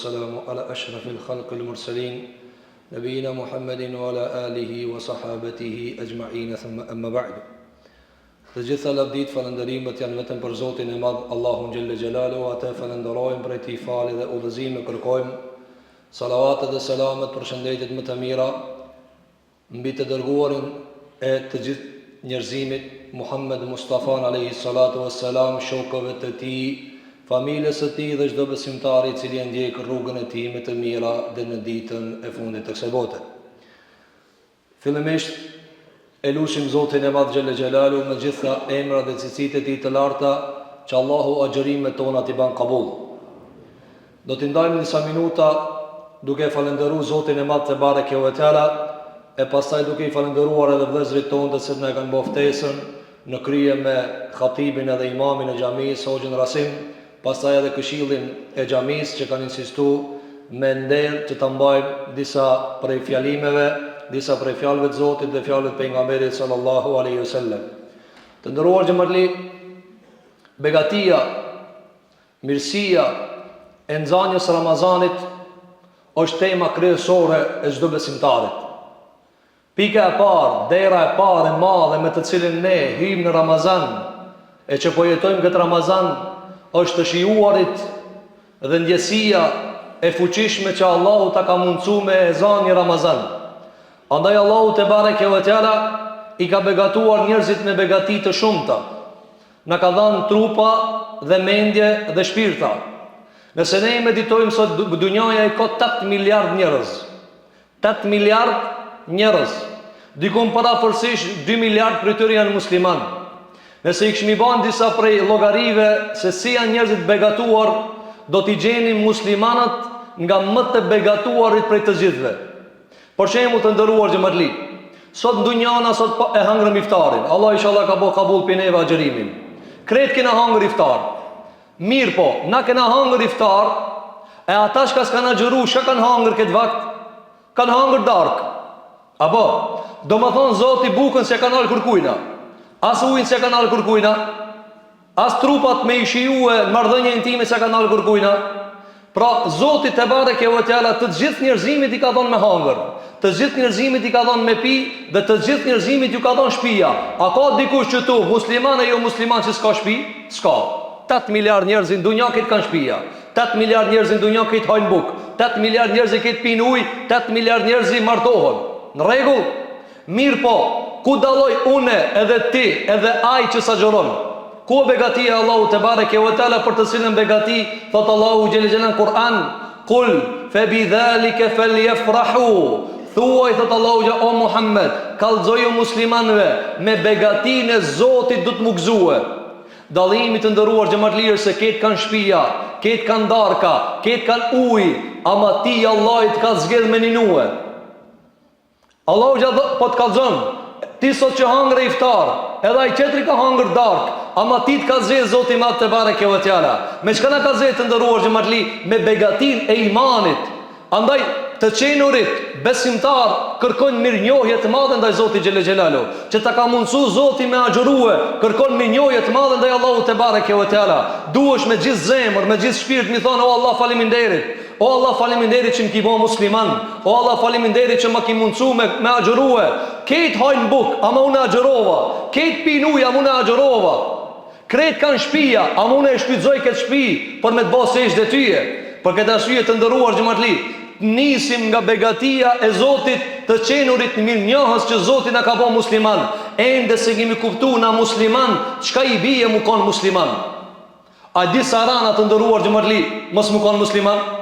والسلام على أشرف الخلق المرسلين نبينا محمد وعلى آله وصحابته أجمعين ثم أما بعد. Të gjitha lavdit falënderimet janë vetëm për Zotin e Madh Allahun Gjelle Gjelalu, atë falenderojmë, prej tij falë dhe udhëzime kërkojmë. Salavatet dhe selamet për shëndetit më të mira mbi të dërguarin e të gjithë njerëzimit Muhammed Mustafa alayhi salatu wassalam, shokëve të tij, familjes së tij dhe çdo besimtar i cili e ndjek rrugën e tij më të mira dhe në ditën e fundit të kësaj bote. Fillimisht e lutim Zotin e Madh Gjelle Gjelalu me gjitha emrat dhe cilësitë e tij të larta, që Allahu agjërimet tona t'i ban qabul. Do t'i ndajmë disa minuta duke falendëruar Zotin e Madh te bareke ve teala, e pastaj duke i falendëruar edhe vëllezërit tonë që na kanë bërë ftesën në krye me khatibin edhe imamin e xhamisë Hoxhën Rasim, pastaj edhe këshillin e xhamisë që kanë insistuar me nder që ta mbajmë disa prej fjalimeve, disa prej fjalëve të Zotit dhe fjalëve të pejgamberit sallallahu alaihi wasallam. Të nderuar xhamarli, begatia, mirësia e nxënjes Ramazanit është tema kryesore e çdo besimtarit. Pika e parë, dera e parë e madhe me të cilën ne hyjmë në Ramazan e që po jetojmë këtë Ramazan është të shijuarit dhe ndjesia e fuqishme që Allahu ta ka mundsuar me ezan një Ramazan. Andaj Allahu te bareke ve teala i ka begatuar njerëzit me begati të shumta. Na ka dhënë trupa dhe mendje dhe shpirta. Nëse ne meditojmë sot dunjaja e ka 8 miliard njerëz. 8 miliard njerëz. Dikon parafërsisht 2 miliard prej tyre janë musliman. Nëse i kishmi bën disa prej llogarive se si janë njerëzit begatuar, do t'i gjenim muslimanët nga më të begatuarit prej të gjithëve. Për shembull të nderuar xhamarli, sot në dunjana sot e hangrëm iftarin. Allah inshallah ka bëu qabul pe neve agjërimin. Kret kena hangër iftar. Mirë po, na kena hangër iftar, e ata që s'kan agjëru, çka kanë hangër këtë vakt? Kanë hangër dark. Apo, do më thonë Zoti bukën se kanë al kërkujna. As ujin se kanë al kërkujna. As trupat me i shijue marrëdhënien time se kanë al kërkujna. Pra Zoti te bareke ve teala të gjithë njerëzimit i ka dhënë me hangër. Të gjithë njerëzimit i ka dhënë me pi dhe të gjithë njerëzimit ju ka dhënë shtëpia. A ka dikush që tu musliman e jo musliman që s'ka shtëpi? S'ka. 8 miliard njerëz në dunjë që kanë shtëpia. 8 miliard njerëz në dunjë që hajnë buk. 8 miliard njerëz që pinë ujë, 8 miliard njerëz martohen. Në rregull? Mirë po, ku dalloj unë edhe ti edhe ai që sagjoron? Ku begatia Allahu te bareke ve teala për të cilën begati thot Allahu xhel xhelal Kur'an, "Qul fa bi zalika falyafrahu." Thuaj thot Allahu o Muhammed, kallëzoju muslimanëve me begatinë e Zotit do të mugëzue. Dallimi të nderuar xhamarlir se ket kanë shtëpia, ket kanë darka, ket kanë ujë, ama ti Allahit ka zgjedh me ninue. Allahu xha po të kallëzon. Ti sot që hangre iftar, edhe ai qetri ka hangër dark, ama ti të ka zgjedh Zoti Madh te bareke ve teala. Me çka na ka zgjedh të nderuar xhamarli? Me begatinë e imanit. Andaj të qenurit besimtar kërkojnë mirënjohje të madhe ndaj Zotit xhelle xhelalu, që ta ka mundsuar Zoti me agjërue, kërkon mirënjohje të madhe ndaj Allahut te bareke ve teala. Duhesh me gjithë zemër, me gjithë shpirt mi thonë o Allah faleminderit. O Allah faleminderit që më ki bo musliman. O Allah faleminderit që më ki mundsu me agjërue. Ketë hajnë buk, ama unë agjërova. Ketë pin ujë, ama unë agjërova. Kretë kanë shtëpia, ama unë e shpytzoj këtë shtëpi për me të bërë sejdë tyje. Për këtë arsye të nderuar xhamarli, nisim nga begatia e Zotit të qenurit mirënjohës që Zoti na ka bërë musliman. Ende se kemi kuptuar na musliman, çka i bie mu kon musliman. A di sarana të nderuar xhamarli, mos mu kon musliman?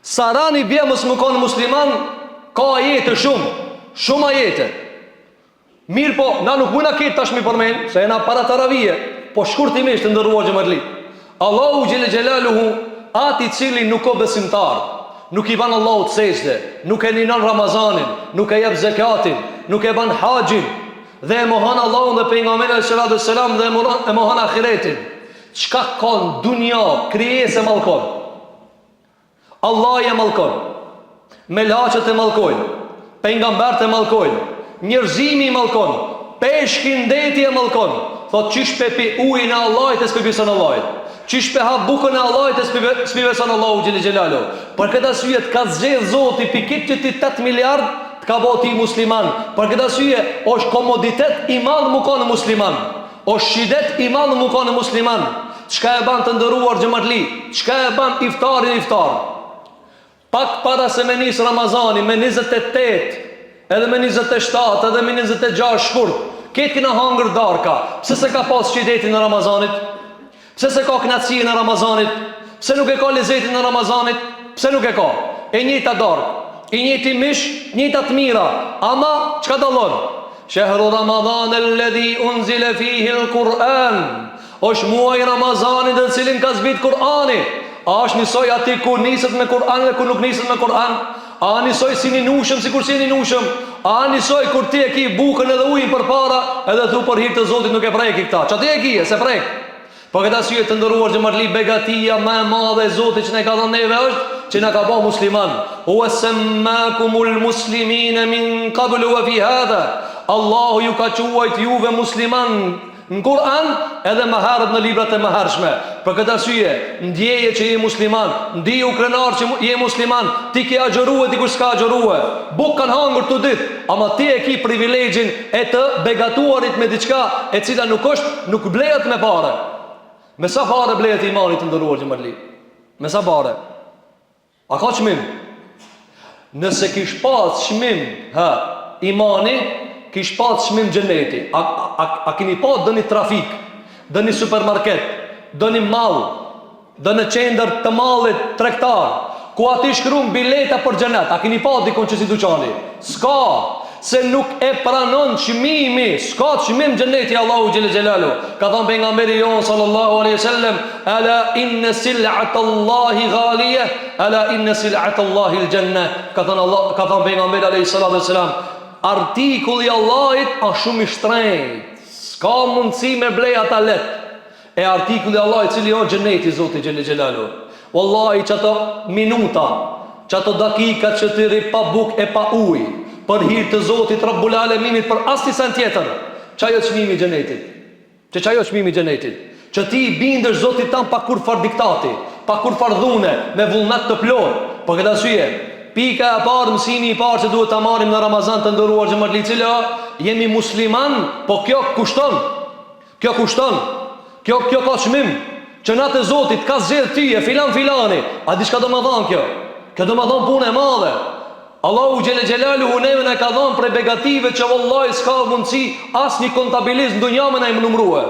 Sarani bje mos më konë musliman, ka ajete shumë ajete. Mirë po, na nuk muna ketë tashmi përmen, se e na para taravije, po shkurtimisht të ndërruar xhamarli. Allahu xhelle xhelaluhu, ati cili nuk o besimtar, nuk i ban Allahu të sejdë, nuk e ninon Ramazanin, nuk e jep zekatin, nuk e ban haxhin, dhe e mohon Allahun dhe pejgamberin sallallahu alaihi wasallam dhe e mohon ahiretin. Çka ka në dunja krijese mallkon? Allah e mallkon, melaqët e mallkojnë, pejgambert e mallkojnë, njerëzimi i mallkon, peshkin deti e mallkon. Thot qysh pepi ujin e Allahit e s'pepisën Allahit. Qysh pe ha bukën e Allahit e s'pi beson Allahu xhel xelalu. Për këtë arsye ka zgjedh Zoti pikit që ti 8 miliard të ka bëu ti musliman. Për këtë arsye është komoditet i madh mu ka në musliman. Është shidet i madh mu ka në musliman. Çka e ban të ndëruar xhamatli? Çka e ban iftarin iftar? Pak para se me nis Ramazani me 28, edhe me 27, edhe me 26 shkurt, këtë kena hangër darka. Pse se ka pas shidetin në Ramazanit? Pse se ka knatësi në Ramazanit? Pse nuk e ka lezetin në Ramazanit? Pse nuk e ka? E njëta darkë, i njëti mish, njëta të mira. Ama, qka dallon? Shehru Ramazan alladhi unzila fihi al-Quran. Është muaj Ramazanit në cilin ka zbrit Kur'ani. A është njësoj ati kur nisët me Kur'an dhe kur nuk nisët me Kur'an? A njësoj si një nushëm, si kur si një nushëm? A njësoj kur ti e ki bukën edhe ujin për para, edhe thu për hirë të Zotit nuk e prejki këta? Qa ti e ki e se prejk? Po këta syje të ndëruar xhamatli, begatia më e madhe e Zotit që ne ka dhënë neve është që na ka bërë musliman. Huwa sammakumul muslimina min qablu wa fi hadha. Allahu ju ka quajt juve musliman në Kur'an edhe më herët në librat e mëhershme. Për këtë arsye, ndjeje që je musliman, ndiju krenar që je musliman, ti ke agjërue, ti kur s'ka agjërue. Buk kanë hangur të ditë, ama ti e ki privilegjin e të begatuarit me diçka e cila nuk blehet me pare. Me sa pare blehet imanit të ndëruar xhamatli? Me sa pare? A ka çmim? Nëse kish pas çmim, imani, kish pas çmim xheneti. A keni pa dëni trafik, dëni supermarket, dëni mall, dëni qendër të mallit tregtar, ku ati shkruan bileta për xhenet? A keni pa dikon që si duçani? S'ka, se nuk e pranon çmimi, s'ka çmim xheneti Allahu xhel xelalu. Ka thënë pejgamberi jon sallallahu alaihi wasallam, ala inna sil'ata Allahi ghaliya, ala inna sil'ata Allahi al-janna. Ka thënë pejgamberi alaihi salatu wasalam, artikulli Allahit është shumë i shtrenjtë. S'ka mundësi me blej ata let. E artikulli Allahit cili është xheneti Zoti xhel xelalu. Wallahi çato minuta, çato dakika që ti rri pa bukë e pa ujë, për hir të Zotit Rabbul Alaminit, për asnjë sen tjetër. Çajo çmimi i xhenetit. Çajo çmimi i xhenetit. Që ti i bindesh Zotit tan pa kur far diktati, pa kur far dhune, me vullnet të plot. Për këtë arsye, pika e parë, mësimi i parë që duhet ta marrim në Ramazan të nderuar xhamatli, cila jemi musliman, po kjo kushton. Kjo kushton. Kjo ka çmim. Që natë Zotit ka zgjedh ti e filani, a di çka do të thonë kjo? Kjo do të thonë punë e madhe. Allahu xhel xelaluhu neve na ka dhënë prej begative që vallahi s'ka mundësi asnjë kontabilist në dunjë më na i numërue.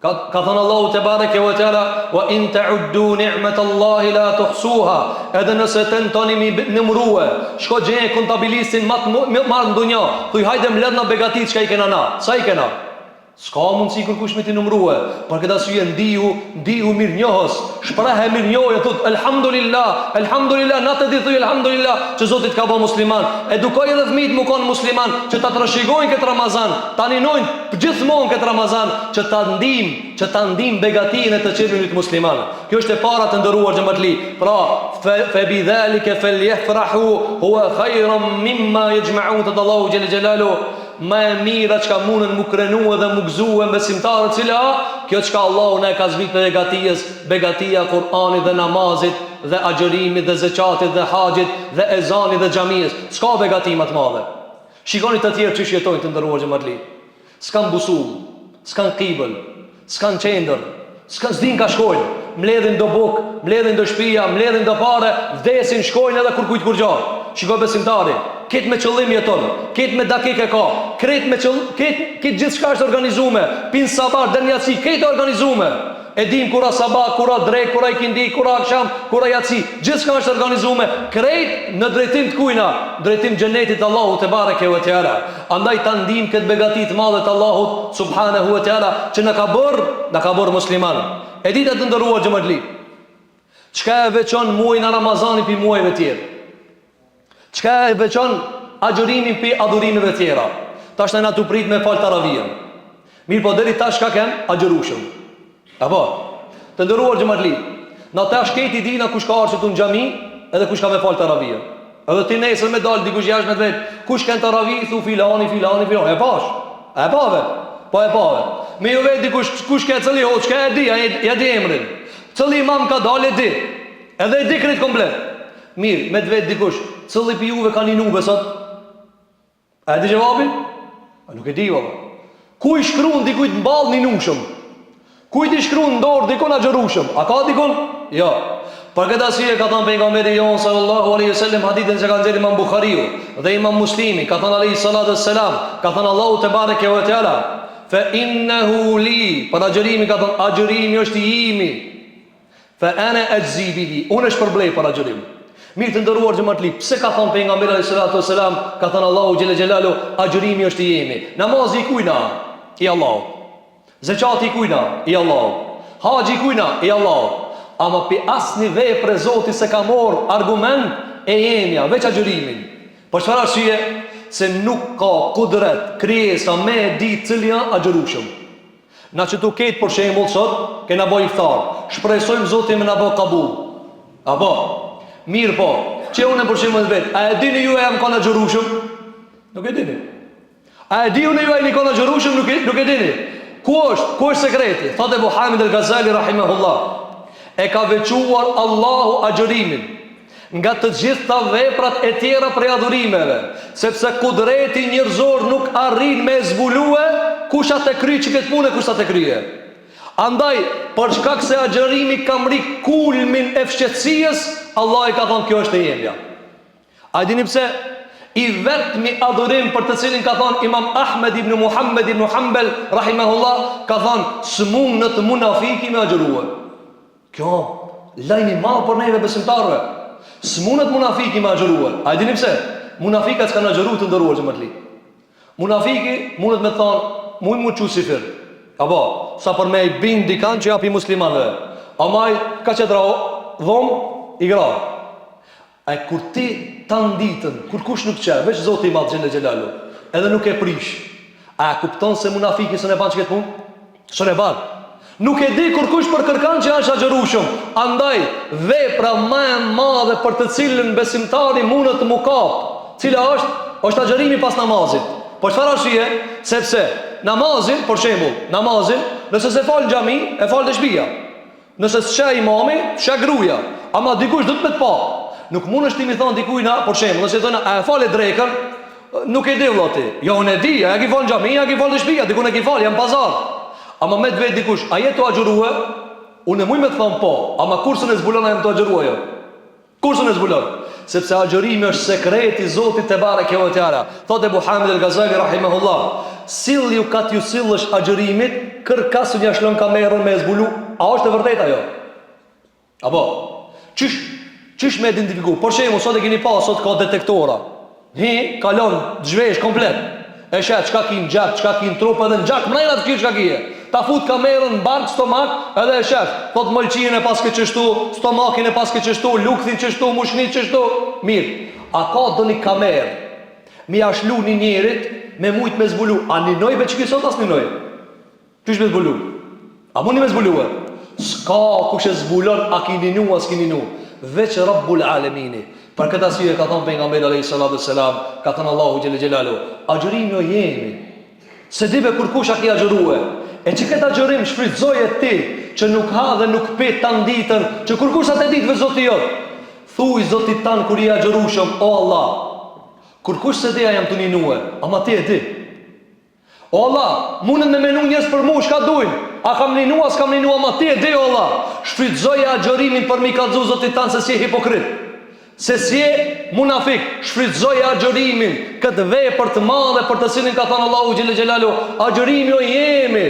Ka thënë Allahu te bareke ve teala, wa in ta'uddu ni'matallahi la tuhsuha. Edhe nëse tentoni mi numërue, shko gjeje kontabilistin më në dunjë, thuaj hajde mbledh na begatit çka i kena na. Sa i kena? S'ka mundësi kërkush me ti numërue. Për këtë arsye ndiju mirënjohës, shprehë mirënjohje, thot elhamdulillah, elhamdulillah, natë di thuj elhamdulillah që Zoti të ka bërë musliman. Edukoj edhe fëmijët mu kanë musliman, që ta trashëgojnë këtë Ramazan, ta ninojnë gjithmonë këtë Ramazan, që ta ndim begatinë e të çelërit musliman. Kjo është e para të nderuar xhamatli. Pra, fa bi dhalika falyafrahu huwa khayrun mimma yajma'un Allahu jalla jalalu. Më e mira çka mundën mu krenu dhe mu gëzue besimtarët, cila kjo çka Allahu na ka zbrit për begatia Kur'anit dhe namazit dhe agjërimit dhe zakatit dhe haxhit dhe ezanit dhe xhamisë. S'ka begati më të madhe. Shikoni të tjerë çish jetojnë të nderuar xhamatli. S'kan busull, s'kan qibël, s'kan qendër, s'kan zdin ka shkojnë, mbledhin do buk, mbledhin do shtëpia, mbledhin do parë, vdesin, shkojnë edhe kur kujt kur gjë. Shikoj besimtari, këtë me qëllim jeton, këtë me dakike ka, këtë gjithçka është organizuar, pin sabah, dërnjaci, këtë organizuar. E dim kura sabah, kura drek, kura ikindi, kura akşam, kura yatsi, gjithçka është organizuar, krejt në drejtim të kujna, drejtim xhenetit Allahu te bareke ve teala. Andaj ta ndim këtë begati të madhe të Allahut subhanahu wa taala që na ka bërë musliman. E ditë të nderuar xhamatli. Çka e veçon muajin e Ramazanit pi muajve tjerë? Çka e veçon agjërimin pi adhurimeve tjera? Tash na tu prit me fal taravijën. Mirë po deri tash ka kem agjërushëm. Apo, të nderuar xhamatli, na tash keti dina kush ka ardhur në xhami edhe kush ka me fal taravijën. Edhe ti nesër me dal dikush jashtë me vet, kush kanë taravih thu filani. E pash. E pave. Po e pave. Me ju vet dikush kush ka cili hoç, ka e di, ja di emrin. Cili imam ka dalë di, edhe e di krejt komplet. Mirë, me të vetë dikush, cili për juve ka një nube sot? A e di gjevabin? A nuk e di valla. Ku i shkruan dikujt mball një nushëm? Kujt i shkruan dorë dikon agjerushëm? A ka dikon? Jo. Për këtë arsye ka thënë pejgamberi jon sallallahu alaihi wasallam hadithin që ka nxjerrë Imam Buhariu dhe Imam Muslimi, ka thënë alayhi salatu wassalam, ka thënë Allahu te bareke ve teala, fa innahu li, për agjërimi ka thënë agjërimi është i imi. Fa ana ajzi bihi, unë shpërblej për agjërim. Mirë të nderuar xhamatli, pse ka thënë pejgamberi alayhi salatu wassalam, ka thënë Allahu xhela xhelalu, agjërimi është i imi. Namazi i kujna? I Allahu. Zekati i kujna? I Allahu. Haxhi i kujna? I Allahu. Ama për asë një vepre Zoti se ka morë argument e jemja, veç agjërimin. Për çfarë arsye? Se nuk ka kudret, krijesa me e ditë cili janë agjërushëm. Na që tu ketë për shembull sot, kena boj iftar. Shpresojmë Zoti me na bë kabull. Apo, mirë po, që unë për shembull vetë, a e dini ju e jam kanë agjërushëm? Nuk e dini. A e di unë ju e një kanë agjërushëm? Nuk e dini. Ku është sekreti? Thotë Abu Hamid al-Ghazali rahimahullah. E ka veçuar Allahu agjërimin nga të gjitha veprat e tjera prej adhurimeve, sepse kudreti njerëzor nuk arrin me zbulue kush atë kry që këtë punë, kush atë krye. Andaj, për shkak se agjërimi ka mri kulmin e fshqetësisë, Allah i ka thonë kjo është e jemja. A dini pse? I vetmi adhurim për të cilin ka thonë Imam Ahmed ibn Muhammed ibn Hanbal rahimahullah, ka thonë s'mun në të munafiki me agjërue. Kjo, lajni malë për neve besimtarve. S'munët munafiki me agjëruar. A e dini pse? Munafikat s'ka në agjëru të ndëruar që më të li. Munafiki mundet me thonë, mu që si firë. Apo, sa për me i bindë dikan që japi muslimanve. Amaj, ka që drao, dhomë, i gra. A e kur ti të nditën, kur kush nuk qe, veç Zoti i madh xhelle xhelalu, edhe nuk e prish, a e kupton se munafiki së ne ban që këtë punë? Së ne ban. Nuk e di kur kush për kërkan që është agjërushëm. Andaj, vepra më e madhe për të cilën besimtari mundet të mukap, cila është agjërimi pas namazit. Po çfarë arsye? Sepse namazin, për shembull, namazin, nëse se fal në xhami, e fal në shtëpi. Nëse s'ka imami, s'ka gruaja. Ama dikush do të më të pa. Nuk mundesh ti më thon dikujt na, për shembull, nëse thonë a e fal drekën, nuk e di vllati. Jo, unë e di, a ke fal në xhami, a ke fal në shtëpi, diku ne ke fal, jam pazar. Ama me të vetë dikush, a jetu agjërue? Unë e muj me të thonë po, ama kursën e zbulon a jem të agjërue jo? Kursën e zbulon? Sepse agjërimi është sekreti Zotit te bareke ve teala. Thotë Abu Hamid al-Ghazali rahimahullah, sillju ka t'ju sillësh agjërimit, kërkasun ja shlon kamerën me zbulu, a është e vërtetë ajo? Apo, çish me identifiku? Por shembull, sot e keni pa, sot ka detektora. Kalon zhvesh komplet. E shet çka kin gjak, çka kin trup edhe në gjak, mrejna të kjo çka kije. Ta fut kamerën në bark, stomak, edhe e shet. Thot mëlqin e paske qështu, stomakin e paske qështu, lukthin qështu, mushnit qështu. Mirë, a ka do një kamerë, mi ashlu një njerit, me mujt me zbulu. A ninoj veç kësot as ninoj? Qysh me zbulu? A mundi me zbulu e? Ska kush e zbulon, a ki ninu, as ki ninu. Veç Rabbul Alemini. Për këtë arsye ka thënë pejgamberi alayhi salatu wassalam, ka thënë Allahu xhelle xhelalu, agjërimi o jemi. Se dive kur kush a ki agjërue, e që këtë agjërim shfrytëzoje ti, që nuk ha dhe nuk pet të nditën, që kur kush atë ditë vë Zoti jot, thuj Zotit tanë kur i agjërushëm, o Allah, kur kush se deja jam të ninue, ama ti e di. O Allah, mundet me menu njës për mu, shka dujnë, a kam ninua, s'kam ninua, ama ti e di, o Allah, shfrytëzoje agjërimin për mi kallëzu Zotit tanë se si e hipokrit. Se si e munafik, shfrytëzoje agjërimin, këtë vepër të madhe për të cilin ka thënë Allahu xhelle xhelalu, agjërimi o jemi.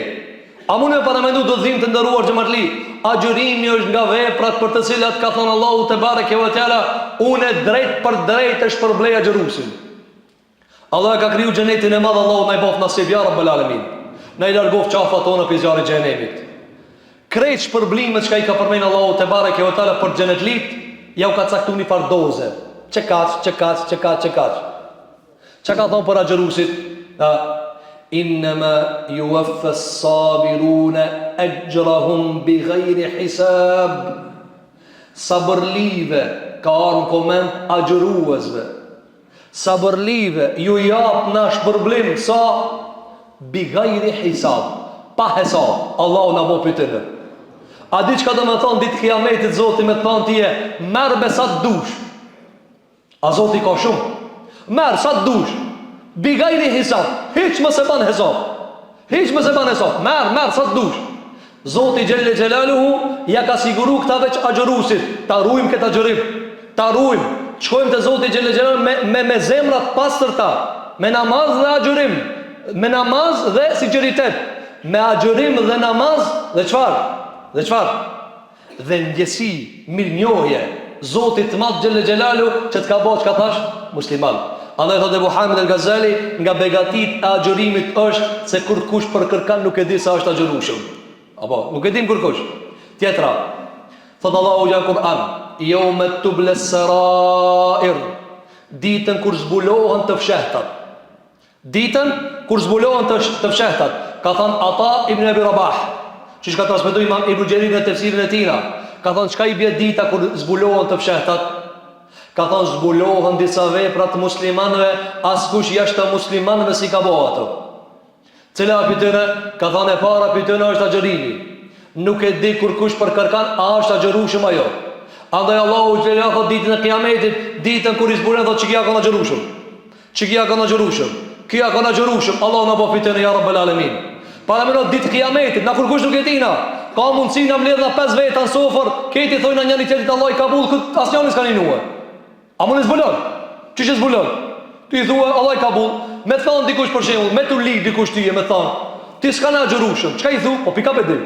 A mund me paramendu do të dhimbë të ndëruar xhamatli, agjërimi është nga veprat për të cilat ka thënë Allahu te bareke ve teala, unë drejt për drejt e shpërblej agjëruesin. Allah ka kriju xhenetin e madh, Allahu na i bof nasib ya rabbul alamin. Na i largof qafat tona për zjarrin e xhenemit. Krejt shpërblimet që i ka përmendur Allahu te bareke ve teala për xhenetlit, ja u ka caktu një farë doze. Që kaç. Që ka thonë për agjërusit? Innama yuwaffa as-sabiruna ajrahum bighayri hisab. Sabërlive ka arën koment agjëruesve. Sabërlive ju jap na shpërblim sa bighayri hisab. Pa hesab. Allahu na bo pyetën. A di çka do të thonë ditë kiametit Zoti me thonë ti merr me sa të dush. A Zoti ka shumë? Merr sa të dush. Bigajri hisab. Hiç mos e bën hesab. Hiç mos e bën hesab. Merr sa të dush. Zoti Gjelle Gjelaluhu ja ka siguru këta veç agjërusit. Ta ruajmë këtë agjërim. Ta ruajmë. Shkojmë te Zoti Gjelle Gjelaluhu me zemrat pastërta, me namaz dhe agjërim, me namaz dhe sinqeritet, me agjërim dhe namaz dhe çfarë? Dhe çfarë? Dhe ndjesi, mirënjohje Zotit të Madh Gjelle Gjelaluhu që të ka bëj çka thash musliman. Andaj thotë Muhammed el-Ghazali, nga begatit e agjërimit është se kur kush për kërkan nuk e di sa është agjërueshëm. Apo, nuk e dim kur kush. Tjetra, thotë Allahu në Kur'an, yawma tubla as-sarair, ditën kur zbulohen të fshehtat. Ditën kur zbulohen të fshehtat. Ka thënë Ata ibn Abi Rabah, që ka transmetuar Imam Ibn Jarir në tefsirin e tij. Ka thënë çka i bie dita kur zbulohen të fshehtat? Ka thënë zbulohen disa vepra të muslimanëve, askush jashtë muslimanëve si ka bëu ato. Cila pyetëna? Ka thënë e para pyetëna është agjërimi. Nuk e di kur kush për kërkan a është agjërueshëm ajo. Andaj Allahu xhela ka ditën e Kiametit, ditën kur i zbulohen thotë çka kanë agjërueshëm. Çka kanë agjërueshëm. Kia kanë agjërueshëm. Allahu na bëj pyetën ya Rabbul Alamin. Para më ditë Kiametit, na kur kush nuk e dina. Ka mundësi na mbledh na 5 veta në sofër, këti thonë njëri tjetrit Allah i kabull, asnjëri s'ka ninuar. A mund të zbulon? Çish e zbulon? Ti thua Allah i kabull, me thon dikush për shembull, me tu lig dikush ti me thon. Ti s'ka na agjërueshëm. Çka i thu? Po pika pe di.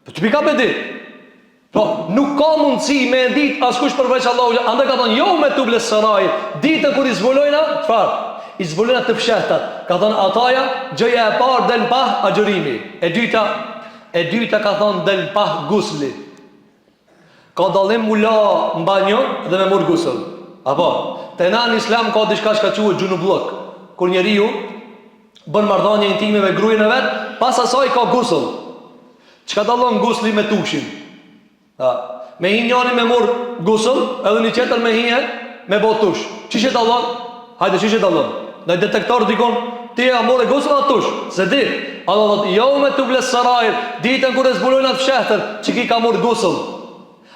Po ti pika pe di. Po nuk ka mundësi me ditë askush përveç Allahut. Andaj ka thonë jo me tu bles saraj. Ditën kur i zbulojna, çfarë? I zbulojna të fshehtat. Ka thonë ataja, gjëja e parë del pa agjërimi. E dyta ka thonë del pa gusli. Ka dallim mula në banjo dhe me mor gusl. Apo, te na në Islam ka diçka që quhet xhunublok. Kur njeriu bën marrëdhënie intime me gruajën e vet, pas asaj ka gusl. Çka dallon gusli me tushin? Me hi njëri me mor gusl, edhe një tjetër me hije me botush. Çish e dallon? Hajde çish e dallon? Në detektor dikon ti e morë gusl atë tush. Se di, Allah thotë jo me tu bles sarair, ditën kur e zbulojnë atë fshehtër, çiki ka mor gusl.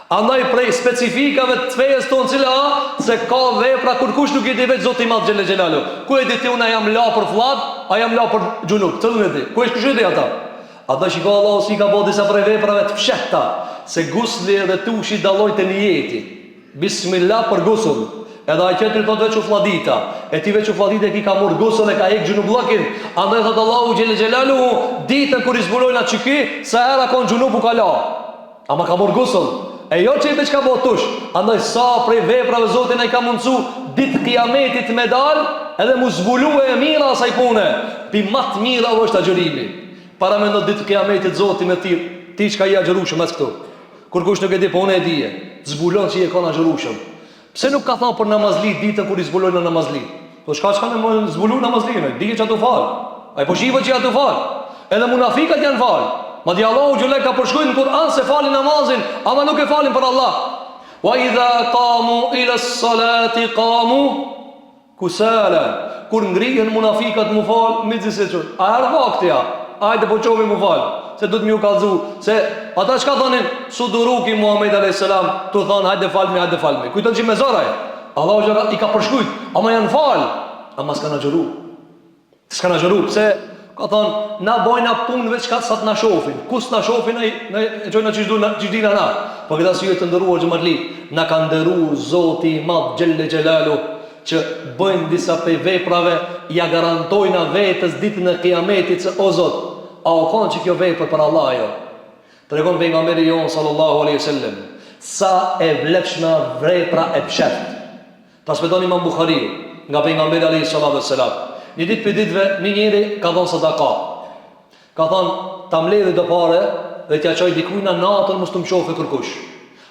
Andaj prej specifikave të fejes tonë cila se ka vepra kur kush nuk i di veç Zoti i Madh Xhelle Xhelalu. Ku e di ti unë jam la për fllad, a jam la për xhunub? Cëllën e di? Ku është kush e di ata? Ata shiko Allahu si ka bërë disa prej veprave të fshehta, se gusli edhe tushi dallojnë te niyeti. Bismillah për gusl. Edhe ai tjetri thotë veç u flladita. E ti veç u flladita ki ka marr gusl e ka ik xhunubllëkin. Andaj thotë Allahu Xhelle Xhelalu, ditën kur i zbulojnë atë çiki, sa herë ka xhunubu ka la. Ama ka marr gusl. E jo që i veç ka bo tush. Andaj sa prej veprave Zotin e ka mundësu ditë Kiametit me dal, edhe mu zbulu e mira asaj pune. Pi matë mira është agjërimi. Para me në ditë Kiametit Zotin me ti që ka i agjërushëm mes këtu. Kur kush nuk e di, po une e dije. Zbulon që i e ka në agjërushëm. Pse nuk ka thonë për namazli ditën kur i zbulojnë në namazli? Po shka në më zbulu namazline? Dije që atu falë. A i po shive që atu falë. Edhe munafikat janë falë. Madje Allahu xhulej ka përshkruajtur në Kur'an se falin namazin, ama nuk e falin për Allah. Wa idha qamu ila as-salati qamu kusala. Kur ngrihen munafikat mu fal, midhse çu. A erdhi vakti ja? Hajde po çomi mu fal, se do të më u kallzu, se ata çka thonin suduruki Muhammed alayhis salam, tu thon hajde falmi. Kujton që me zoraj. Allahu xhulej i ka përshkruajtur, ama janë fal, ama s'kan agjëru. S'kan agjëru pse? Ka thonë, na bojna punë veç ka sa të na shofin. Kus na shofin, e qojna që dina na. Po këta si të ndëruar gjëmatli, na ka ndëruar Zoti i Madh Xhelle Xhelalu, që bëjnë disa pej veprave, ja garantojna vetës ditën e Kiametit se o Zot, a o konë që kjo vepër për Allah jo. Tregon pejgamberi jon sallallahu alaihi wasallam, sa e vlefshme vepra e pshet. Transmeton Imam Buhariu nga pejgamberi alaihi sallallahu alaihi wasallam. Një ditë për ditëve, një njëri ka thonë sadaka. Ka thonë, ta mledhe do pare dhe t'ja qoj dikujna natën mos të më qofe kërkush.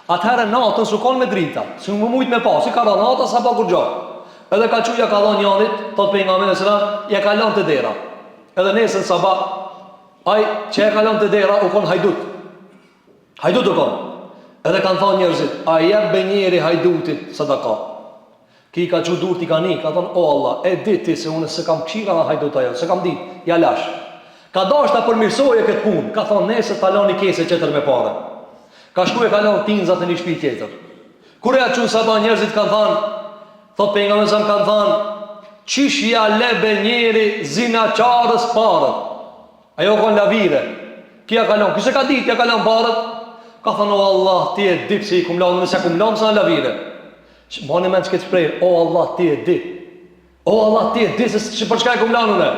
Atëherë natën s'u konë me drita, s'u më mujtë me pa, si ka ra nata, sa pa kur gjo. Edhe ka quja ka thonë njanit, thot për nga mene sëra, ja ka lanë të dera. Edhe nesën sabah, aj që ja ka lanë të dera, u konë hajdut. Hajdut u konë. Edhe kanë thonë njerëzit, a jep be njeri hajdutit sadaka. Ki ka që dur t'i ka një, ka thonë, o Allah, e diti se unë se kam këshira në hajdota jo, se kam dit, ja lash. Ka dash ta përmirsoje këtë punë, ka thonë, nesër ta lani kese qëtër me pare. Ka shku e kalon tinzat në një shtëpi tjetër. Kur ja çun sabah njerëzit kanë thënë, thot pejgamberi sa kanë thënë, "Çish ja lebe njeri zinaçarës parët." Ajo kon lavire. Kia kalon, kishte ka ditë ja kalon parët. Ka thënë, "O Allah, ti e di pse i kumlon, nëse kumlon sa lavire." Mbani mend çka të shpreh, "O Allah, ti e di." O Allah, ti e di se për çka e kumlon unë.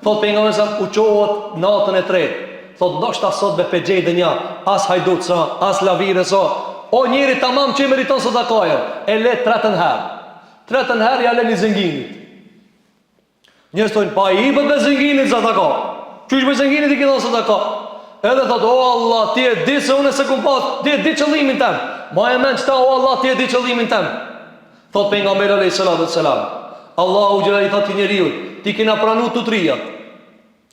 Thot pejgamberi sa u çohet natën e tretë. Thot ndoshta sot be pexhedën ja, as hajdut sa, as lavire sa. O njeri tamam që meriton sadakajën, e le 3 herë. 3 herë ja le një zënginit. Njerëz thonë, pa i bët me zënginit sadaka. Qysh me zënginit i këtë sadaka? Edhe thot, o Allah, ti e di se unë se kum pas, ti e di qëllimin tem. Ma e men qëta, o Allah, ti e di qëllimin tem. Thot pejgamberi alayhi salatu wassalam, Allahu xhelal i thot njeriu, ti kena pranu tutria.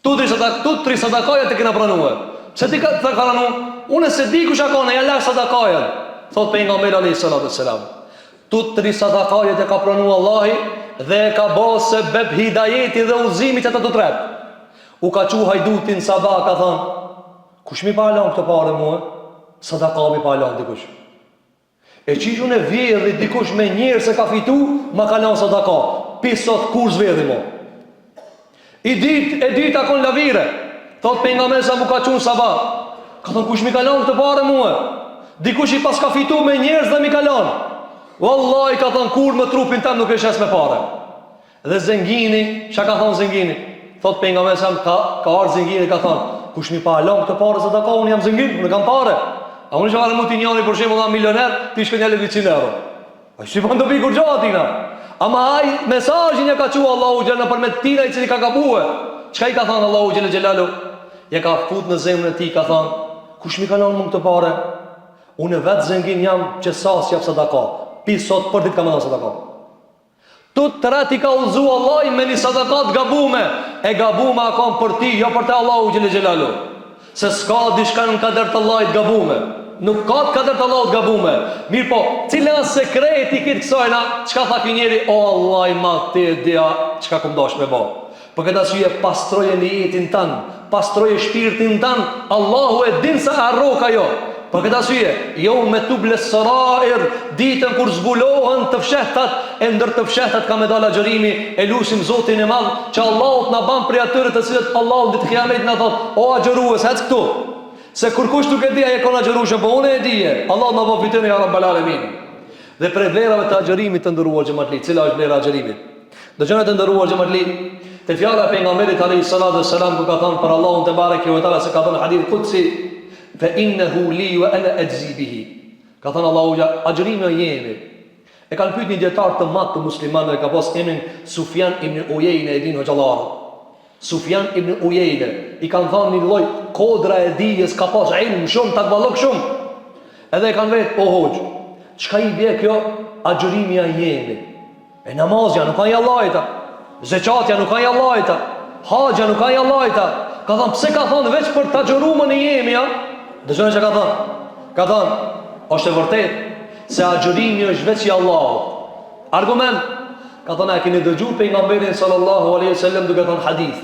Tutri sadakajat e kena pranuar. Pse ti ka pranu? Unë se di kush ka ne ja la sadakajat. Thot pejgamberi alayhi salatu wassalam, tutri sadakajat e ka pranuar Allahi dhe e ka bërë sebeb hidajeti dhe udhëzimit ato të tretë. U ka çu hajdutin sabah ka thënë, kush mi pa lan këtë parë mua? Sadaka mi pa lan dikush. E qishun e vjedhi dikush me njerë se ka fitu, ma ka lan sadaka. Pisot kur zvjedhi mo. E dit akon lavire. Thot pejgamberi sa mu ka çun sabah. Ka thënë kush mi ka lan këtë parë mua? Dikush i pas ka fitu me njerëz dhe mi ka lan. Wallahi ka thënë kur më trupin tam nuk e shes me parë. Dhe zëngini, çka ka thënë zëngini? Thot pejgamberi sa ka ardhur zëngini ka thënë, kush mi pa lan këtë parë sadaka unë jam zëngin, unë kam parë. A unë çfarë muti njëri për shembull nga milioner, ti shkon jale 200 euro. Ai si mund të bëj kur gjatë atina. Ama ai mesazhin e ka thënë Allahu xhela përmes tina i cili ka gabuar. Çka i ka thënë Allahu xhela xhelalu? Ja ka fut në zemrën e tij ka thënë, kush mi ka lan më këtë parë? Unë vetë zëngin jam që sas jap sadaka. Pi sot për ditë kam dhënë sadaka. Tut tërati ka udhëzu Allahi me një sadakat gabume. E gabume akon për ti, jo për te Allahu xhela xhelalu. Se s'ka dishka në kader të Allahit gabume. Nuk ka të kader të Allahit gabume. Mirë po, cila sekreti këtë kësajna, qka tha kë njeri, o Allah i ma ti e dia, qka kum dash me ba. Për këtë asyje pastroje një jetin tanë, pastroje shpirtin tanë, Allahu e din sa arroka jo. Për këtë asyje, jo me tuble sërair, ditën kur zbulohen të fshehtat, e ndër të fshehtat ka me dala gjërimi, e lusim Zotin e madhë, që Allahut në banë prej atyre të cilët Allahut ditë kiamet në thotë, o agjërues, hec këtu. Se kur kush nuk e dija e kon agjërushën, po unë e dije, Allahut në bëfitën e ja Rabbal Alamin. Dhe prej vlerave të agjërimit të ndëruar xhamatli, cila është vlera agjërimit? Dëgjonet të ndëruar xhamatli, te fjala e pejgamberit alayhi salatu wassalam ku ka thënë për Allahun te bareke ve teala se ka thënë hadith qudsi fa innahu li wa ana ajzi bihi. Ka thënë Allahu agjërimi jemi. E kanë pyet një dietar të madh të muslimanëve ka pas emrin Sufjan ibn Uyeyne e din hoxhallar. Sufjan ibn Uyeyne i kanë thënë një lloj kodra e dijes ka pas ilm shumë takvallok shumë. Edhe e kanë vetë o hoxh, çka i bie kjo agjërimi jemi? E namazja nuk ka i Allahita. Zeqatja nuk ka i Allahita. Haxha nuk ka i Allahita. Ka thënë pse ka thënë veç për të agjëruar në jemi ja? Dëgjoni çka ka thënë. Ka thënë, është e vërtetë se agjërimi është veç i Allahut. Argument, ka thënë, a keni dëgjuar pejgamberin sallallahu alaihi wasallam duke thënë hadith.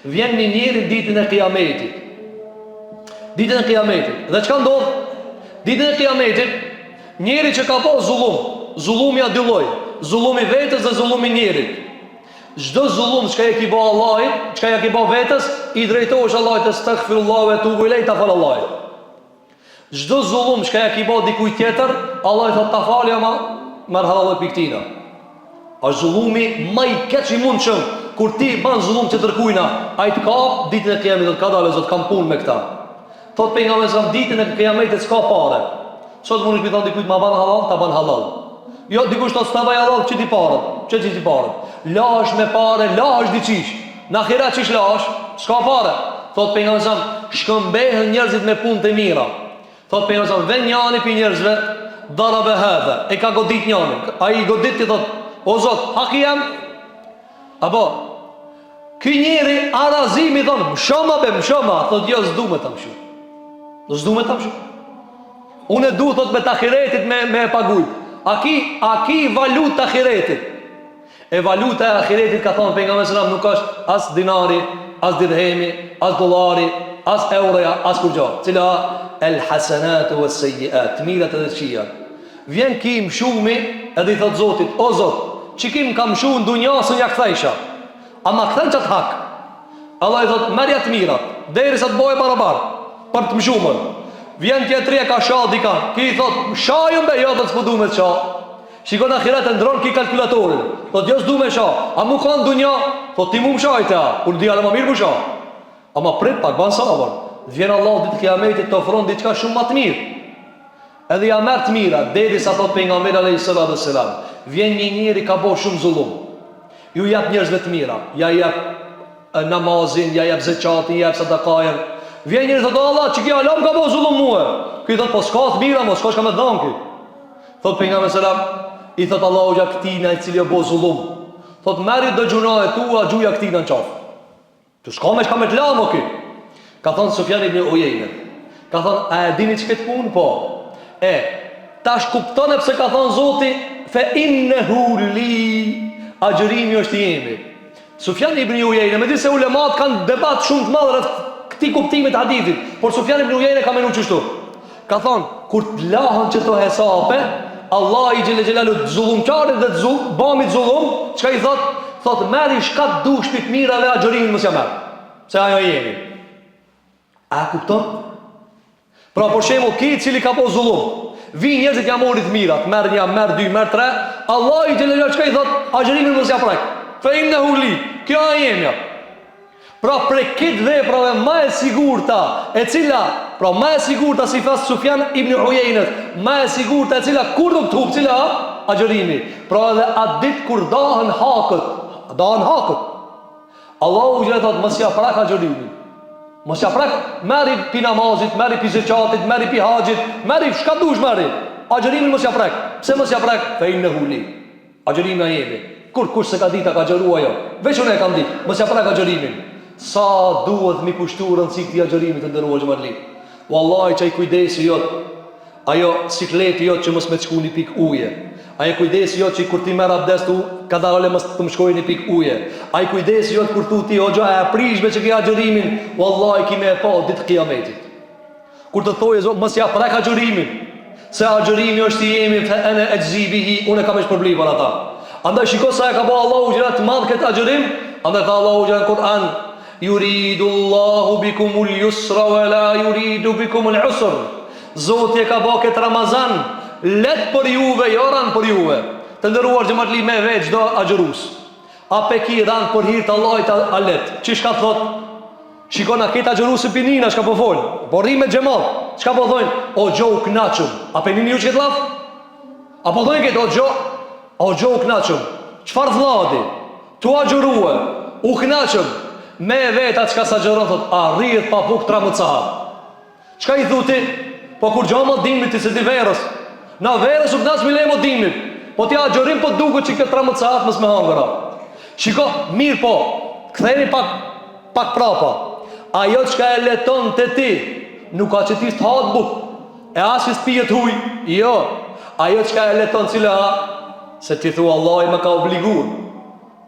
Vjen një njeri ditën e Kiametit. Ditën e Kiametit. Dhe çka ndodh? Ditën e Kiametit, njeri që ka pas zullumi ja dy lloj, zullumi vetes dhe zullumi njerit. Çdo zullum çka e ki bë Allahit, çka ja ki bë vetes, i drejtohesh Allahit astaghfirullah ve tubu ilej ta fal Allahit. Çdo zullum çka ja ki bë dikujt tjetër, Allah i thot ta falja ma marhala piktina. A zullumi më i keq i mundshëm kur ti ban zullum të tërkujna, ai të kap ditën e Kiametit ka dalë zot kam punë me këtë. Thot pejgamberi sa ditën e Kiametit s'ka fare. Sot mund të thon dikujt ma ban halal, ta ban halal. Jo dikush të stavaj halal çi ti parë, çe ti parë. Lash me parë, lash diçish. Në ahiret çish lash, s'ka fare. Thot pejgamberi sa shkëmbehen njerëzit me punë të mira. Thot pejgamberi sa vjen njëri pi njerëzve darabe hadha, e ka godit njëri. Ai godit ti thot, o Zot, hak jam. Apo ky njeri arazimi thon, mshoma, thot jo s'du me ta mshu. S'du me ta mshu. Unë du thot me të ahiretit me paguj. A ki valut të ahiretit? E valuta e ahiretit ka thonë pejgamberi sallallahu alaihi wasallam nuk është as dinari, as dirhemi, as dollari, as euroja, as kur gjo. Cila el hasenatu e sejjiat, të mirat edhe të qijat. Vjen kim shumi edhe i thot Zotit, o Zot, që kim kam shu në dunja së nja këthejsha, ama këthen që të hak. Allah i thot, merja të mirat, deri sa të boje barabar, për të mshumën. Vjen tjetëri e ka sha dikan, ki i thot, shajën be, jo dhe të s'po du me të sha. Shikon akhirat e ndronë ki kalkulatorin, thot, jo s'du me sha, a mu ka në dunja, thot, ti mu më shajte a, unë di ale ma mirë mu sha. Ama prit pak, ban sabër, vjen Allah ditë kiametit të ofron diçka shumë më të mirë. Edhe ja merë të mira, dedi sa thot pejgamberi alayhis salam, vjen një njeri ka bo shumë zullum, ju jep njerëzve të mira, ja jep namazin, ja jep zeqatin, ja jep sadakajen. Vjen njeri thot, Allah, që kja alam ka bo zullum muhe. Këj thot, po s'ka të mira, mo s'ka shka me dhanki. Thot pejgamberi salam, i thot Allahu gja këtina i cili o bo zullum. Thot, meri dhe gjuna e tua, gjuja këtina në qafë. Të s'ka me shka me të lamë, o ki. Ka thonë Sufjan ibn Uyeyne, ka thonë, a e dini që këtë punë? Po. Tash kuptone pëse ka thonë Zoti, fe innehu li, agjërimi është i jemi. Sufjan ibn Uyeyne, me di se ulemat kanë debat shumë të madhë rreth këti kuptimit hadithit, por Sufjan ibn Uyeyne ka menu qështu. Ka thonë, kur të lahën që të hesape, Allah i gjele gjelalu të zullumqarit dhe të bamit zullum, qka i thot? Thot, meri shkat du shpit mirave, agjërimin mësja merë. Se ajo i jemi. A kupton? Pra për shembull, ki cili ka po zullum, vi njerëzit ja morit mirat, merr një, merr dy, merr tre, Allah i xhelal çka i thot, agjërimin mos ja prek. Fa innehu li, kjo e jemja. Pra për këtë veprave më e sigurta, e cila, pra më e sigurta si thas Sufjan ibn Uyeyne, më e sigurta e cila kur do të hub, cila agjërimi. Pra edhe atë ditë kur dahen hakët, Allahu i xhelal thot mos ja prek agjërimin. Mos ja prek, meri pi namazit, meri pi zeqatit, meri pi haqit, meri shka dush meri. Agjërimin mos ja prek. Pse mos ja prek? Fe innehu li. Agjërimin a jemi. Kush se ka dita ka agjëru ajo. Veç unë e kam dit. Mos ja prek agjërimin. Sa duhet mi pushtu rëndësi këti agjërimit të ndërruar xhamarli. Wallahi që i kujdesi jot, ajo sikleti jot që mos me të shku një pik uje. Ajo kujdesi jot që kur ti merr abdest tu, ka dalë mos të më shkojë një pik uje. Ai kujdesi jot kur tu ti hoxha e prishme që ke agjërimin, wallahi kimë e pa ditë kiametit. Kur të thojë Zot mos ja prek agjërimin, se agjërimi është i jemi fa ana ajzibihi, unë kam është problem për ata. Andaj shiko sa e ka bëu Allahu gjëra të madh këtë agjërim, andaj tha Allahu në Kur'an, yuridu Allahu bikumul yusra wa la yuridu bikumul usr. Zoti e ka bëu këtë Ramazan let për juve, jo ran për juve. Të ndëruar xhamatli me veç çdo agjërus. A pe ki ran për hir të Allahit a let. Çish ka thot? Shikona këtë agjërusë pinina çka po fol. Po rri me xhamat. Çka po thonë? O xho u knaçum. A pe nini ju çka thaf? Apo thonë këtë o xho u knaçum. Çfarë vlladi? Tu agjërua. U knaçum. Me veta çka sa xheron thot, a rrihet pa buk 13 sahat. Çka i thuti? Po kur xhamat dimit se ti verës. Na verës u knaç me lemo dimit. Po ti agjërim po duket që këtë 13 sahat mos me hangëra. Shiko, mirë po, ktheni pak prapa. Ajo çka e leton te ti, nuk ka që ti të hatë buk. E as që spijet huj, jo. Ajo çka e leton cila, se ti thua Allah i më ka obliguar.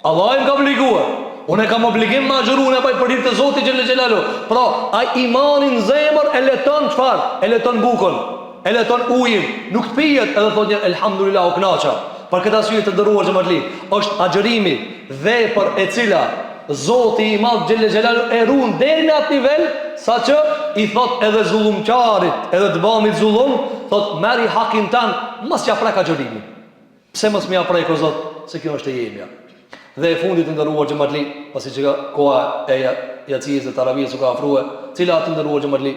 Allah i më ka obliguar. Unë e kam obligim më agjëru, unë e baj për hir të Zotit xhelel xhelalu. Pra, ai imanin zemër e leton çfarë? E leton bukën. E leton ujin, nuk të pijet edhe thot një elhamdulillah u knaqa. Për këtë arsye të ndëruar xhamatli, është agjërimi vepër e cila Zoti i madh xhelel xhelalu e ruan deri në atë nivel saqë i thot edhe zullumqarit, edhe të bamit zullum, thot merri hakin tan, mos ja prek agjërimin. Pse mos më ja prek o Zot, se kjo është e jemja. Dhe e fundit të ndëruar xhamatli, pasi që koha e jacies dhe taravijës u ka afruar, cila të ndëruar xhamatli.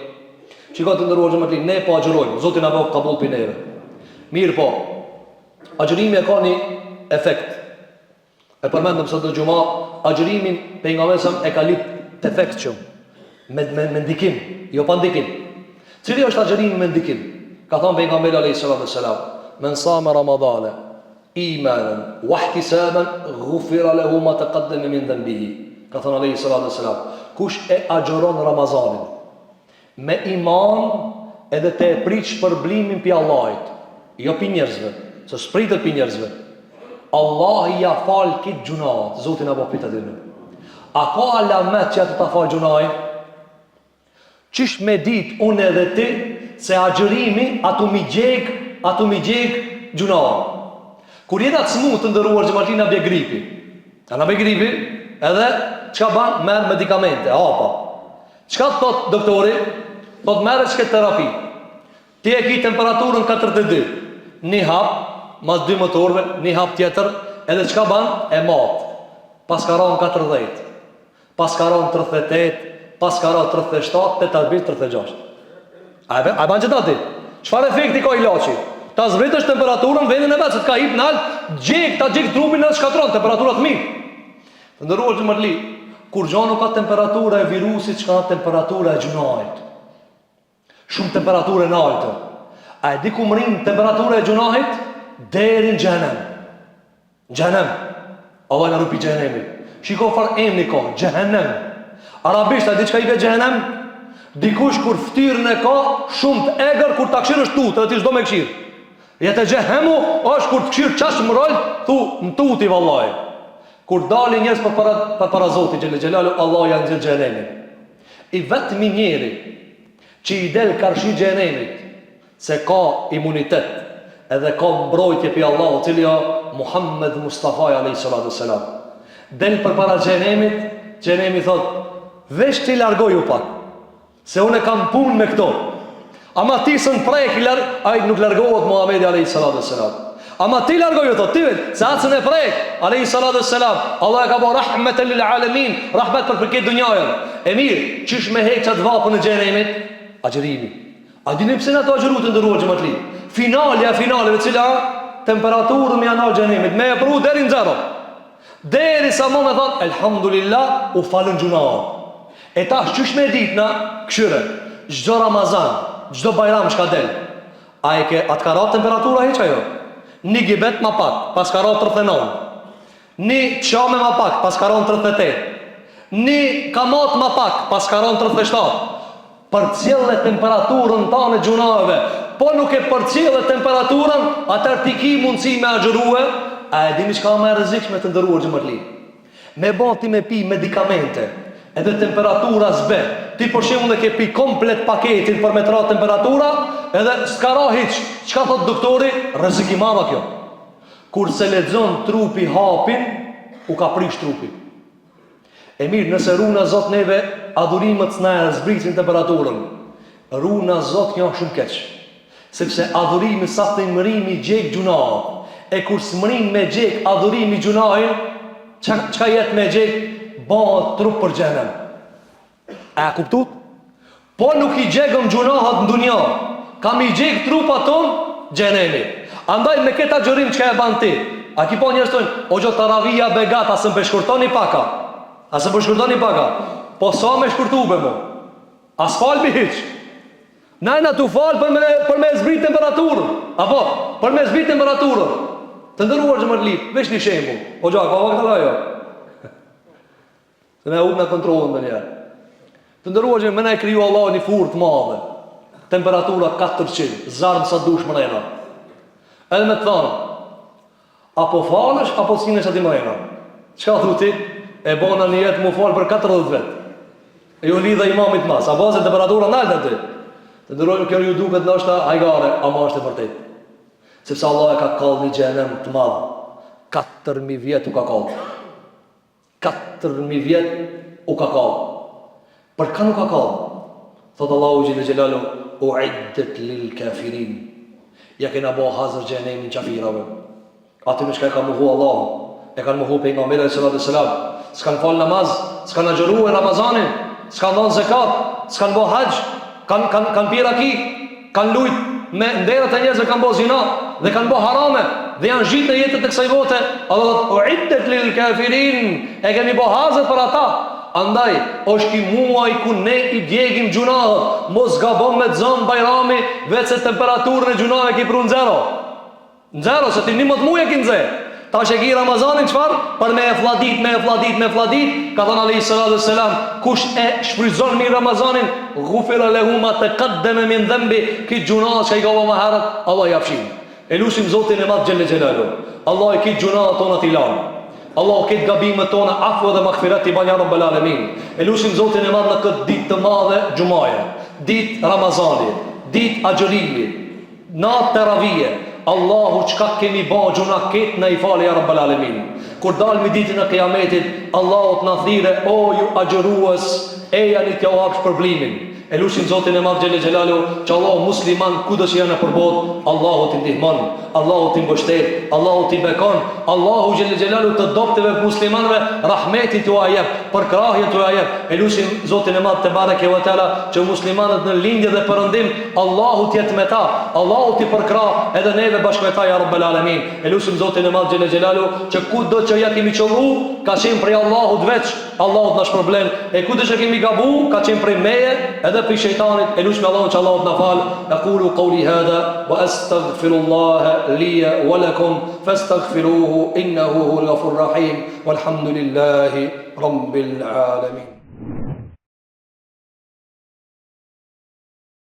Shikoj të ndëruar xhamatli, ne po agjërojmë, Zoti na bëj kabull për neve. Mirë po, agjërimi e ka një efekt. E përmendëm sot në xhuma, agjërimin pejgamberi e ka lip efekt shumë me ndikim, jo pa ndikim. Cili është agjërimi me ndikim? Ka thënë pejgamberi alayhis salam, men sama ramadana imanan wa ihtisaban ghufira lahu ma taqaddama min dhanbihi. Ka thënë alayhis salam, kush e agjëron Ramazanin me iman edhe të e prit shpërblimin pi Allahit, jo pi njerëzve, se spritet pi njerëzve. Allah i ja fal këtë gjunat, Zotin apo pita dhe në. A ka alamet që të ta fal gjunaj? Qish me dit unë edhe ti se agjërimi atu mi gjek gjunahe. Kur jeta të smu të ndëruar gjëmatin a bje gripi. A në bje gripi, edhe qka ban merë medikamente, hapa. Qka të thot doktori? Thot merë qke terapi. Ti e ki temperaturën 42. Një hap, mas 2 motorve, një hap tjetër, edhe qka ban? E matë. Paskaron 40. Paskaron 38. Paskaron 37. Të të albir 36. A e ban që ta ti? Qfar efekti ka ilaçi? Ta zbrit është temperaturën, vendin e vetë, se të ka hip në alë, ta gjek trupin edhe shkatron, temperaturat mirë. Të ndëruar që mërli, kur gjo nuk ka temperatura e virusit, që ka temperatura e gjunahit. Shumë temperaturë e naltë. A e di ku mërin temperatura e gjunahit? Deri në gjenem. Gjenem. Allah në rupi gjenemi. Shiko far emni ka, gjenem. Arabisht, a di që ka i be gjenem? Dikush kur ftyrën e ka, shumë të egrë, kur ta këshirë është tutë, edhe ti shdo me këshirë. Jetë e gjehemu, është kur të këshirë qashë më rëllë, thu, më tuti vallaj. Kur dali njës për para Zotit Gjellë Gjellalu, Allah janë zilë gjenemi. I vetë mi njeri, që i del karshi gjenemit, se ka imunitet, edhe ka mbrojtje për Allah, cili ja Muhammed Mustafa a.s. Del për para gjenemit, gjenemi thot, vesh ti largoju pak, se unë e kam pun me këto. Ama ti së në prejk, ajtë nuk largohet Muhammedi a.s. Ama ti largoju thot, ti vetë, se atë së në prejk, a.s. Allah e ka bo rahmet e lil alemin, rahmet për këtë dunjajën. E mirë, qish me hek qatë vapën e gjenemit? Agjërimi. A dini pse në ato agjëru të ndëruar që më të li? Finaleve cila temperaturën me anal gjenemit, me e pru deri në zero. Deri sa më me thonë, elhamdulillah, u falën gjunahë. E ta shqysh me dit në këshyre, gjdo Ramazan, gjdo bajram shka del. A e ke atë karat temperatura heqa jo? Një gibet ma pak, pas karat 39. Një qame ma pak, pas karat 38. Një kamat ma pak, pas karat 37. Për cilë temperaturën ta në gjunave. Po nuk e për cilë temperaturën, atër ti ki mundësi me agjëruhe. A e dimi qka me rëzikshme të ndëruar gjëmërli? Me bati me pi medikamente, edhe temperatura zbe. Ti për shimu dhe ke pi komplet paketin për me tra temperatura, edhe s'ka ra hiq. Qka thot doktori? Rëzik i mama kjo. Kur se lexon trupi hapin, u ka prish trupi. E mirë, nëse runa Zot neve adhurimet s'na e zbritin temperaturën, runa Zot kjo shumë keq. Sepse adhurimi sa të mërimi gjek gjunahë. E kur s'mërin me gjek adhurimi gjunahin, qka jetë me gjek? Bëhet trup për gjenem. A kuptut? Po nuk i gjekëm gjunahët në dunja, kam i gjek trupat ton gjenemi. Andaj me këta gjërim qka e ban ti? A ki po njërës o gjo taravija begat, a së më shkurtoni paka? A së më shkurtoni paka? Po sa me shkurtu be mo? A s'fal bi hiq? Najna tu fal për me zbrit temperaturën. Apo, për me zbrit temperaturën. Të ndëruar që më të lip, vesh një shembu. O gjo, ka vakët ala jo? Se me u me kontrolën dhe njerë. Të ndëruar që me ne kriju Allah një furë të madhe. Temperatura 400, zarmë sa dush më rejna. Edhe me të thanë, apo falësh, apo s'kinesh ati më rejna. Qka thu ti? E bona një jetë mu falë për 40 vetë. E ju lidha imamit mas, a bazë temperatura në altë ti. Të ndëruar kjo ju duket në është hajgare, ama është e vërtet. Sepse Allah e ka kallë një gjenem të madhë. 4.000 vjetë u ka kallë. 4.000 vjetë u ka kallë. Për ka nuk ka kallë? Thotë Allahu Gjellë Gjellalu, u iddet lil kafirin. Ja kena bo hazër gjenemin qafirave. Ati në shka e ka muhu Allahu. E kanë muhu për nga mire s.a.s. S'kanë falë namaz, s'kanë agjeru e Ramazanin, s'kanë donë zekat, s'kanë bo haqë, kanë pira ki, kanë lujt me nderët e njerëzve, kanë bo zina dhe kanë bo harame dhe janë gjitë në jetët e kësaj bote. Allah dhëtë, u iddet lil kafirin, e kemi bo hazët për ata. Andaj, është ki muaj ku ne i djegim gjunahët, mos gabon me të zonë bajrami, veç se temperaturën e gjunahë e ki pru në zero. Në zero, se ti një mëtë muaj e ki në zero. Ta që ki Ramazanin qëfar? Për me e fladit, ka thënë a.s. Kush e shfryzon mi Ramazanin, gufira lehuma të qaddeme min dhembi, kitë gjunahët që i gaba ma herët, Allah i afshin. E lusim Zotin e matë Gjelle Gjelalu. Allah i kitë gjunahët tonë të ilanë. Allah kitë gabimet tona afwa dhe maghfirat i banjarën bëllalemin. E lusim Zotin e madhë në këtë ditë të madhe gjumaje. ditë Ramazani, ditë agjërimi, natë teravije, Allahu çka kemi ba gjuna ketë në i fali ja Rabbal Alamin. Kur dalmi ditën e kiametit, Allahu të na thirrë, o ju agjërues, eja një t'ja hapsh përblimin. E lutim Zotin e Madh Xhelel Xhelalu që Allahu musliman kudo që janë nëpër botë, Allahu t'i ndihmon, Allahu t'i mbështet, Allahu t'i bekon, Allahu Xhelel Xhelalu të adopteve muslimanëve rahmetin t'u jep, përkrahjen t'u jep. E lutim Zotin e Madh te bareke ve teala që muslimanët në lindje dhe perëndim Allahu t'jetë me ta, Allahu t'i përkrah edhe neve bashkë me ta ja Rabbal Alamin. E lutim Zotin e Madh Xhelel Xhelalu që kudo që ja kemi qollu, ka qenë prej Allahut veç, Allahut nash problem. E kudo që kemi gabu, ka qenë prej meje edhe për shejtanit. E lutem Allahun që Allahu na fal. Aqulu qawli hadha wa astaghfirullaha li wa lakum fastaghfiruhu innahu huwal ghafurur rahim walhamdulillahi rabbil alamin.